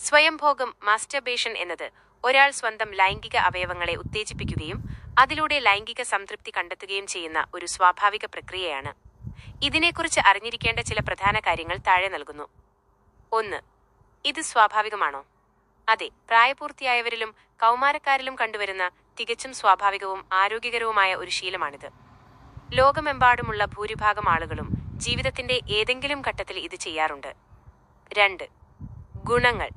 സ്വയംഭോഗം masturbation എന്നത് ഒരാൾ സ്വന്തം ലൈംഗിക അവയവങ്ങളെ ഉത്തേജിപ്പിക്കുകയും അതിലൂടെ ലൈംഗിക സംതൃപ്തി കണ്ടെത്തുകയും ചെയ്യുന്ന ഒരു സ്വാഭാവിക പ്രക്രിയയാണ്. ഇതിനെക്കുറിച്ച് അറിഞ്ഞിരിക്കേണ്ട ചില പ്രധാന കാര്യങ്ങൾ താഴെ നൽകുന്നു. 1. ഇത് സ്വാഭാവികമാണോ? അതെ, പ്രായപൂർത്തിയായവരിലും കൗമാരക്കാരിലും കണ്ടുവരുന്ന തികച്ചും സ്വാഭാവികവും ആരോഗ്യകരവുമായ ഒരു ശീലമാണിത്. ലോകമെമ്പാടുമുള്ള ഭൂരിഭാഗം ആളുകളും ജീവിതത്തിന്റെ ഏതെങ്കിലും ഘട്ടത്തിൽ ഇത് ചെയ്യാറുണ്ട്. 2. ഗുണങ്ങൾ.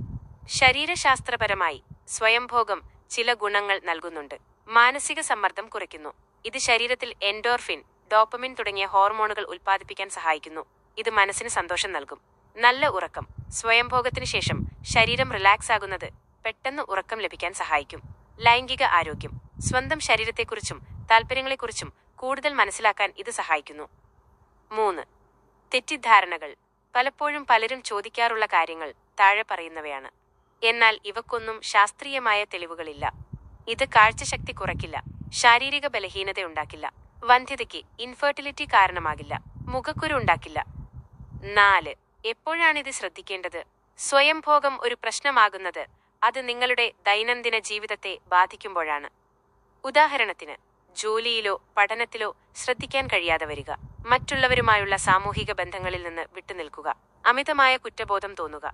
ശരീരശാസ്ത്രപരമായി സ്വയംഭോഗം ചില ഗുണങ്ങൾ നൽകുന്നുണ്ട്. മാനസിക സമ്മർദ്ദം കുറയ്ക്കുന്നു. ഇത് ശരീരത്തിൽ എൻഡോർഫിൻ, ഡോപ്പമിൻ തുടങ്ങിയ ഹോർമോണുകൾ ഉൽപ്പാദിപ്പിക്കാൻ സഹായിക്കുന്നു. ഇത് മനസ്സിന് സന്തോഷം നൽകും. നല്ല ഉറക്കം. സ്വയംഭോഗത്തിന് ശേഷം ശരീരം റിലാക്സ് ആകുന്നത് പെട്ടെന്ന് ഉറക്കം ലഭിക്കാൻ സഹായിക്കും. ലൈംഗിക ആരോഗ്യം. സ്വന്തം ശരീരത്തെക്കുറിച്ചും താൽപ്പര്യങ്ങളെക്കുറിച്ചും കൂടുതൽ മനസ്സിലാക്കാൻ ഇത് സഹായിക്കുന്നു. 3. തെറ്റിദ്ധാരണകൾ. പലപ്പോഴും പലരും ചോദിക്കാറുള്ള കാര്യങ്ങൾ താഴെ പറയുന്നവയാണ്. എന്നാൽ ഇവക്കൊന്നും ശാസ്ത്രീയമായ തെളിവുകളില്ല. ഇത് കാഴ്ചശക്തി കുറയ്ക്കില്ല, ശാരീരിക ബലഹീനത ഉണ്ടാക്കില്ല, വന്ധ്യതയ്ക്ക് ഇൻഫെർട്ടിലിറ്റി കാരണമാകില്ല, മുഖക്കുരു ഉണ്ടാക്കില്ല. 4. എപ്പോഴാണിത് ശ്രദ്ധിക്കേണ്ടത്? സ്വയംഭോഗം ഒരു പ്രശ്നമാകുന്നത് അത് നിങ്ങളുടെ ദൈനംദിന ജീവിതത്തെ ബാധിക്കുമ്പോഴാണ്. ഉദാഹരണത്തിന്, ജോലിയിലോ പഠനത്തിലോ ശ്രദ്ധിക്കാൻ കഴിയാതെ വരിക, മറ്റുള്ളവരുമായുള്ള സാമൂഹിക ബന്ധങ്ങളിൽ നിന്ന് വിട്ടുനിൽക്കുക, അമിതമായ കുറ്റബോധം തോന്നുക.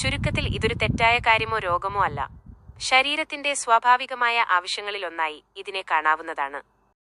ചുരുക്കത്തിൽ, ഇതൊരു തെറ്റായ കാര്യമോ രോഗമോ അല്ല. ശരീരത്തിന്റെ സ്വാഭാവികമായ ആവശ്യങ്ങളിലൊന്നായി ഇതിനെ കാണാവുന്നതാണ്.